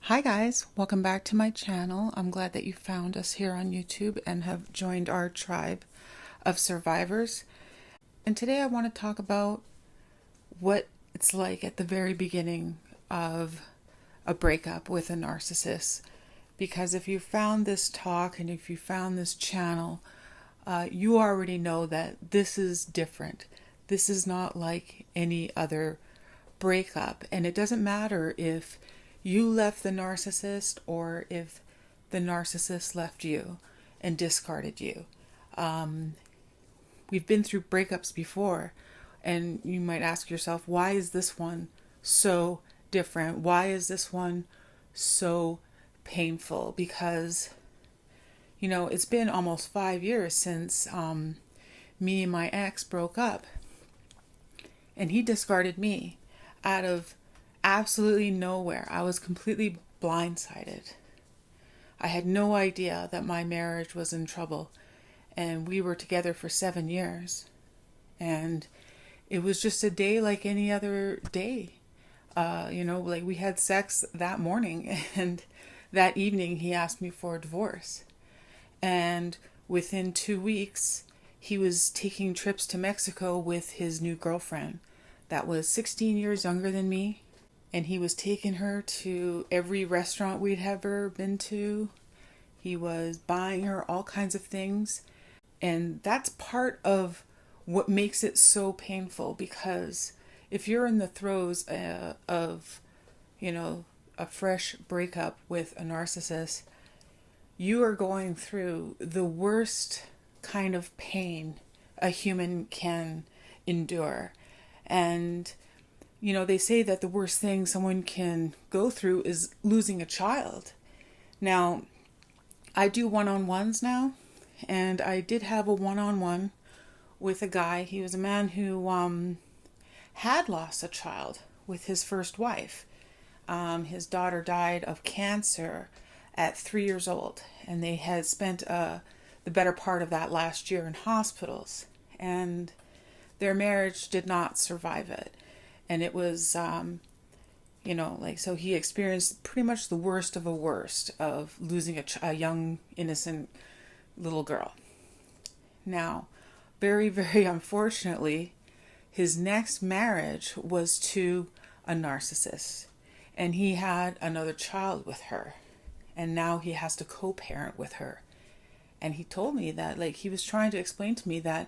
Hi guys, welcome back to my channel. I'm glad that you found us here on YouTube and have joined our tribe of survivors. And today I want to talk about what it's like at the very beginning of a breakup with a narcissist. Because if you found this talk and if you found this channel, you already know that this is different. This is not like any other breakup. And it doesn't matter if you left the narcissist or if the narcissist left you and discarded you. We've been through breakups before, and you might ask yourself, why is this one so different? Why is this one so painful? Because, it's been almost 5 years since me and my ex broke up, and he discarded me out of absolutely nowhere. I was completely blindsided. I had no idea that my marriage was in trouble, and we were together for 7 years, and it was just a day like any other day. Like we had sex that morning, and that evening he asked me for a divorce, and within 2 weeks he was taking trips to Mexico with his new girlfriend that was 16 years younger than me. And he was taking her to every restaurant we'd ever been to. He was buying her all kinds of things. And that's part of what makes it so painful, because if you're in the throes of, a fresh breakup with a narcissist, you are going through the worst kind of pain a human can endure. And they say that the worst thing someone can go through is losing a child. Now, I do one-on-ones now, and I did have a one-on-one with a guy. He was a man who had lost a child with his first wife. His daughter died of cancer at 3 years old, and they had spent the better part of that last year in hospitals, and their marriage did not survive it. And it was, so he experienced pretty much the worst of a worst of losing a young, innocent little girl. Now, very, very unfortunately, his next marriage was to a narcissist. And he had another child with her. And now he has to co-parent with her. And he told me that, he was trying to explain to me that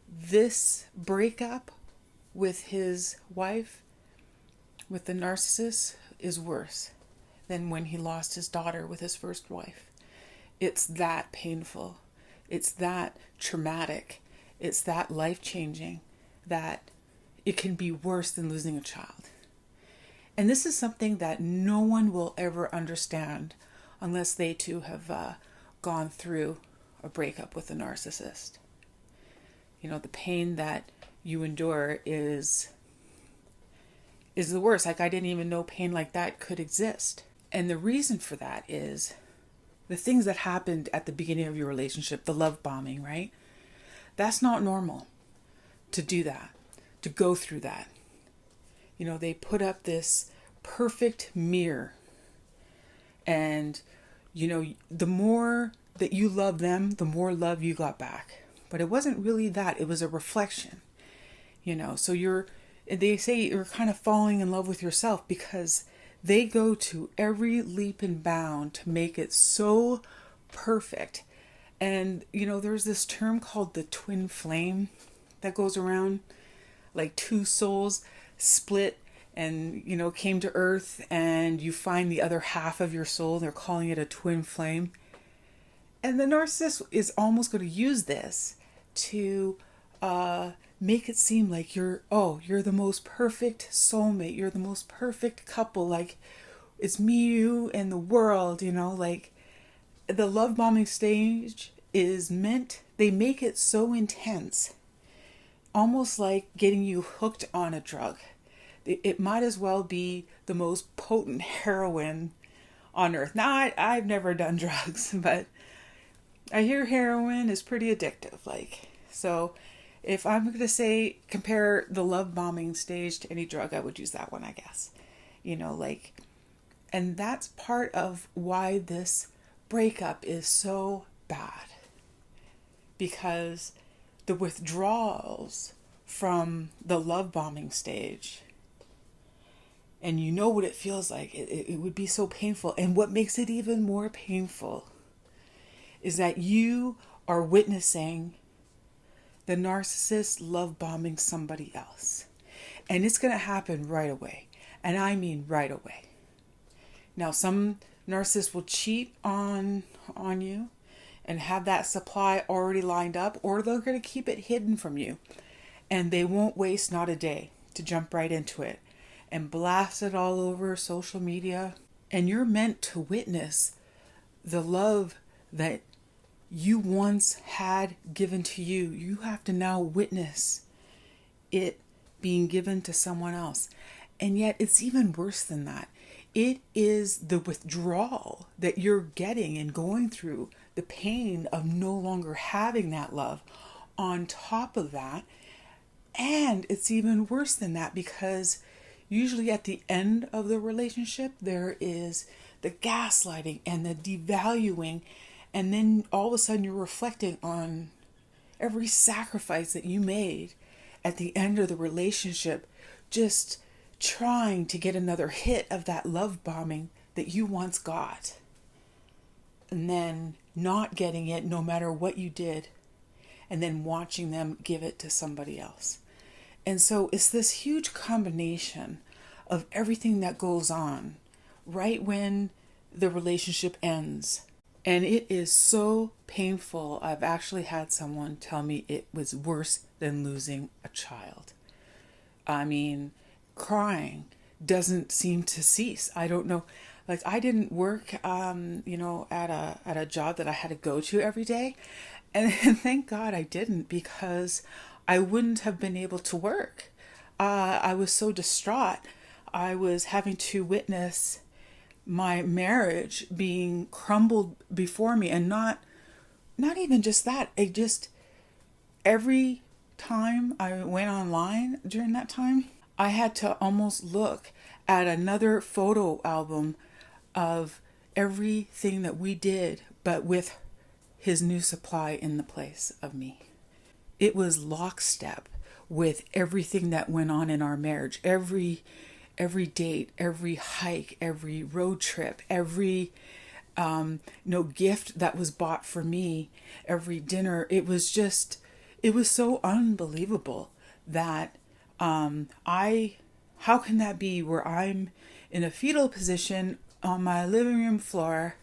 this breakup with his wife, with the narcissist, is worse than when he lost his daughter with his first wife. It's that painful. It's that traumatic. It's that life-changing that it can be worse than losing a child. And this is something that no one will ever understand unless they too have gone through a breakup with a narcissist. The pain that you endure is the worst. I didn't even know pain like that could exist. And the reason for that is the things that happened at the beginning of your relationship, the love bombing, right? That's not normal to do that, to go through that. They put up this perfect mirror, and the more that you love them, the more love you got back. But it wasn't really that. It was a reflection. So they say you're kind of falling in love with yourself, because they go to every leap and bound to make it so perfect. And, there's this term called the twin flame that goes around, like two souls split and, came to earth, and you find the other half of your soul. They're calling it a twin flame. And the narcissist is almost going to use this to make it seem like you're the most perfect soulmate, you're the most perfect couple, like it's me, you, and the world. The love bombing stage they make it so intense, almost like getting you hooked on a drug. It might as well be the most potent heroin on earth. Now, I've never done drugs, but I hear heroin is pretty addictive. So if I'm going to say compare the love bombing stage to any drug, I would use that one, I guess. And that's part of why this breakup is so bad. Because the withdrawals from the love bombing stage, and you know what it feels like, it would be so painful. And what makes it even more painful is that you are witnessing the narcissist love bombing somebody else. And it's going to happen right away. And I mean right away. Now, some narcissists will cheat on you and have that supply already lined up, or they're going to keep it hidden from you. And they won't waste not a day to jump right into it and blast it all over social media. And you're meant to witness the love that you once had given to you. You have to now witness it being given to someone else. And yet it's even worse than that. It is the withdrawal that you're getting and going through, the pain of no longer having that love on top of that. And it's even worse than that, because usually at the end of the relationship, there is the gaslighting and the devaluing. And then all of a sudden you're reflecting on every sacrifice that you made at the end of the relationship, just trying to get another hit of that love bombing that you once got. And then not getting it no matter what you did. And then watching them give it to somebody else. And so it's this huge combination of everything that goes on right when the relationship ends. And it is so painful. I've actually had someone tell me it was worse than losing a child. I mean, crying doesn't seem to cease. I don't know. Like, I didn't work, at a job that I had to go to every day. And thank God I didn't, because I wouldn't have been able to work. I was so distraught. I was having to witness my marriage being crumbled before me, and not even just that. Every time I went online during that time, I had to almost look at another photo album of everything that we did, but with his new supply in the place of me. It was lockstep with everything that went on in our marriage. Every date, every hike, every road trip, every gift that was bought for me, every dinner. It was so unbelievable that how can that be where I'm in a fetal position on my living room floor,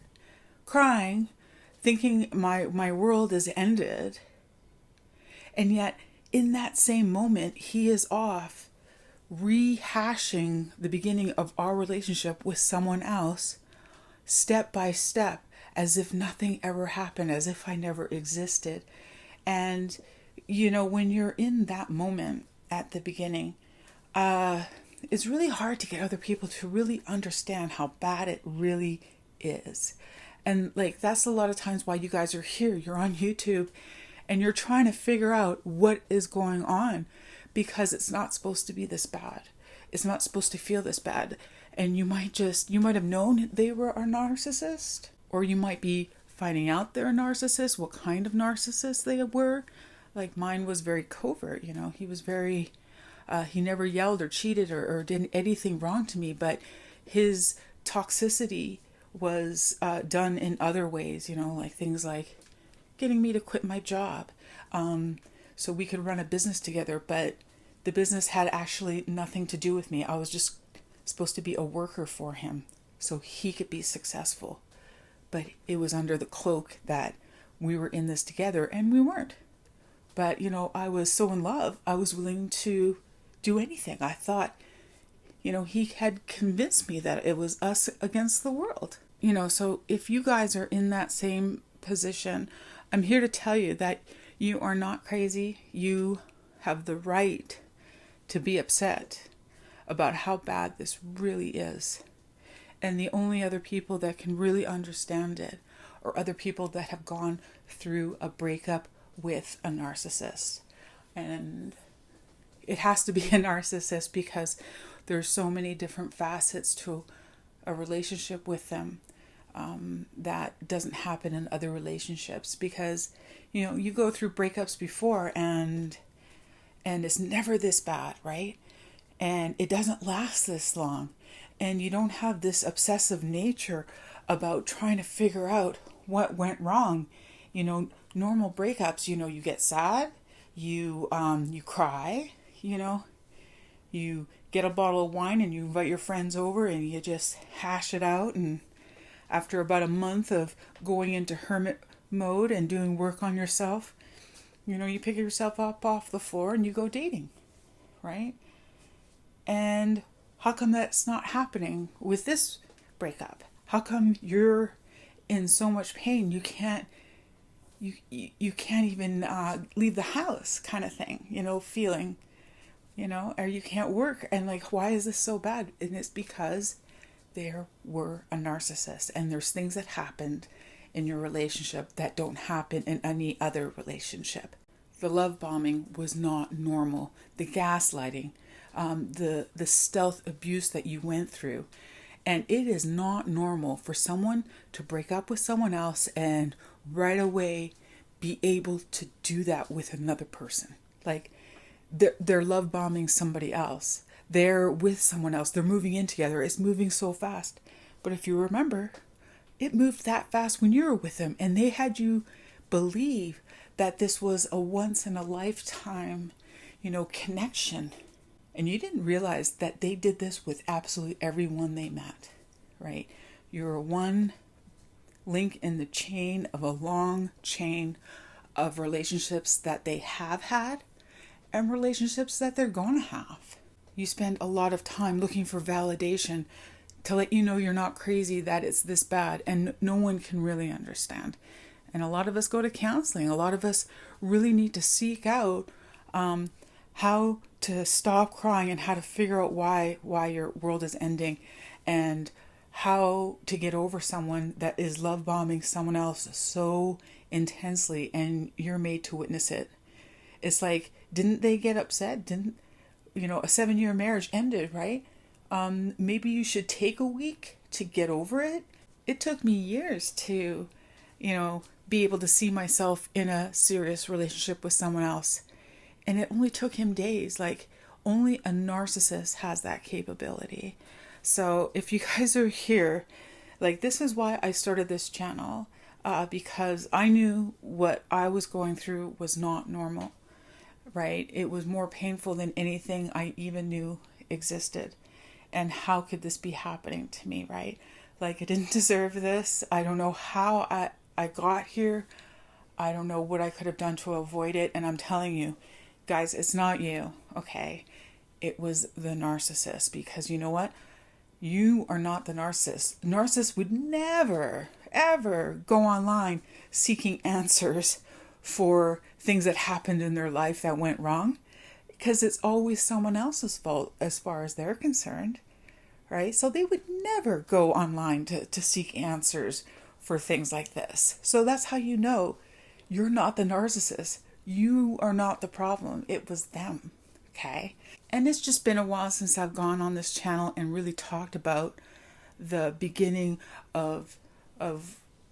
crying, thinking my world is ended, and yet in that same moment he is off rehashing the beginning of our relationship with someone else, step by step, as if nothing ever happened, as if I never existed. And when you're in that moment at the beginning, it's really hard to get other people to really understand how bad it really is. And that's a lot of times why you guys are here. You're on YouTube and you're trying to figure out what is going on, because it's not supposed to be this bad. It's not supposed to feel this bad. And you might have known they were a narcissist, or you might be finding out they're a narcissist, what kind of narcissist they were. Like, mine was very covert, he was very, he never yelled or cheated or did anything wrong to me, but his toxicity was done in other ways, like things like getting me to quit my job so we could run a business together, but the business had actually nothing to do with me. I was just supposed to be a worker for him so he could be successful. But it was under the cloak that we were in this together, and we weren't. But, I was so in love, I was willing to do anything. I thought, he had convinced me that it was us against the world. So if you guys are in that same position, I'm here to tell you that you are not crazy. You have the right to be upset about how bad this really is. And the only other people that can really understand it are other people that have gone through a breakup with a narcissist. And it has to be a narcissist, because there's so many different facets to a relationship with them that doesn't happen in other relationships, because you go through breakups before and it's never this bad, right? And it doesn't last this long, and you don't have this obsessive nature about trying to figure out what went wrong. Normal breakups, you get sad, you cry, you get a bottle of wine and you invite your friends over and you just hash it out. And after about a month of going into hermit mode and doing work on yourself, you pick yourself up off the floor and you go dating, right? And how come that's not happening with this breakup? How come you're in so much pain you can't even leave the house, kind of thing, feeling, or you can't work, and like, why is this so bad? And it's because there were a narcissist, and there's things that happened in your relationship that don't happen in any other relationship. The love bombing was not normal. The gaslighting, the stealth abuse that you went through. And it is not normal for someone to break up with someone else and right away be able to do that with another person. Like, they're love bombing somebody else. They're with someone else. They're moving in together. It's moving so fast. But if you remember, it moved that fast when you were with them, and they had you believe that this was a once in a lifetime, connection. And you didn't realize that they did this with absolutely everyone they met, right? You're one link in the chain of a long chain of relationships that they have had and relationships that they're going to have. You spend a lot of time looking for validation to let you know you're not crazy, that it's this bad, and no one can really understand. And a lot of us go to counseling. A lot of us really need to seek out how to stop crying and how to figure out why your world is ending, and how to get over someone that is love bombing someone else so intensely, and you're made to witness it. It's like, didn't they get upset? Didn't, a 7-year marriage ended, right? Maybe you should take a week to get over it. It took me years to, be able to see myself in a serious relationship with someone else. And it only took him days. Like, only a narcissist has that capability. So if you guys are here, like, this is why I started this channel, because I knew what I was going through was not normal, right? It was more painful than anything I even knew existed. And how could this be happening to me, right? Like, I didn't deserve this. I don't know how I got here. I don't know what I could have done to avoid it. And I'm telling you, guys, it's not you, okay? It was the narcissist, because you know what? You are not the narcissist. Narcissists would never, ever go online seeking answers for things that happened in their life that went wrong, because it's always someone else's fault as far as they're concerned, right? So they would never go online to seek answers for things like this. So that's how you know you're not the narcissist. You are not the problem. It was them, okay? And it's just been a while since I've gone on this channel and really talked about the beginning of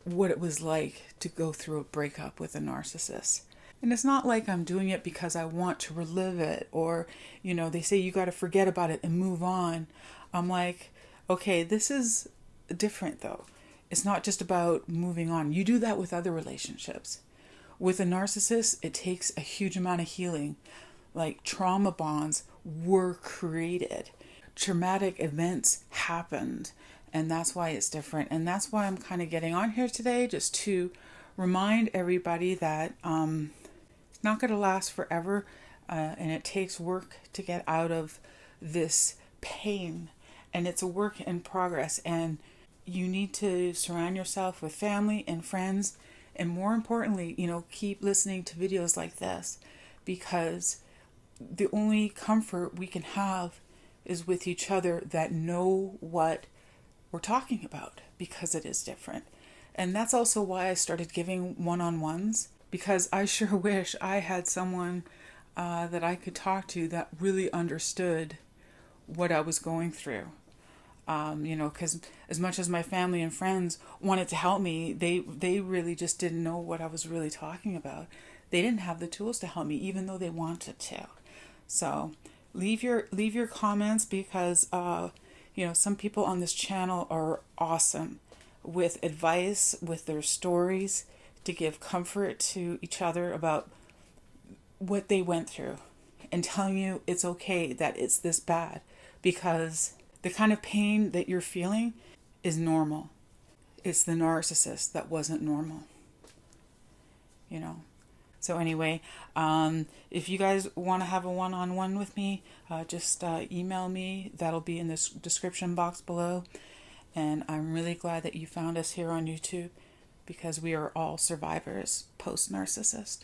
what it was like to go through a breakup with a narcissist. And it's not like I'm doing it because I want to relive it, or, they say you got to forget about it and move on. I'm like, okay, this is different though. It's not just about moving on. You do that with other relationships. With a narcissist, it takes a huge amount of healing. Like, trauma bonds were created. Traumatic events happened. And that's why it's different. And that's why I'm kind of getting on here today, just to remind everybody that it's not going to last forever. And it takes work to get out of this pain. And it's a work in progress. And you need to surround yourself with family and friends. And more importantly, keep listening to videos like this, because the only comfort we can have is with each other that know what we're talking about, because it is different. And that's also why I started giving one-on-ones, because I sure wish I had someone that I could talk to that really understood what I was going through. Because as much as my family and friends wanted to help me, they really just didn't know what I was really talking about. They didn't have the tools to help me, even though they wanted to. So leave your comments, because some people on this channel are awesome with advice, with their stories, to give comfort to each other about what they went through, and telling you it's okay that it's this bad, because the kind of pain that you're feeling is normal. It's the narcissist that wasn't normal. So anyway, if you guys want to have a one-on-one with me, just email me. That'll be in the description box below. And I'm really glad that you found us here on YouTube, because we are all survivors post-narcissist.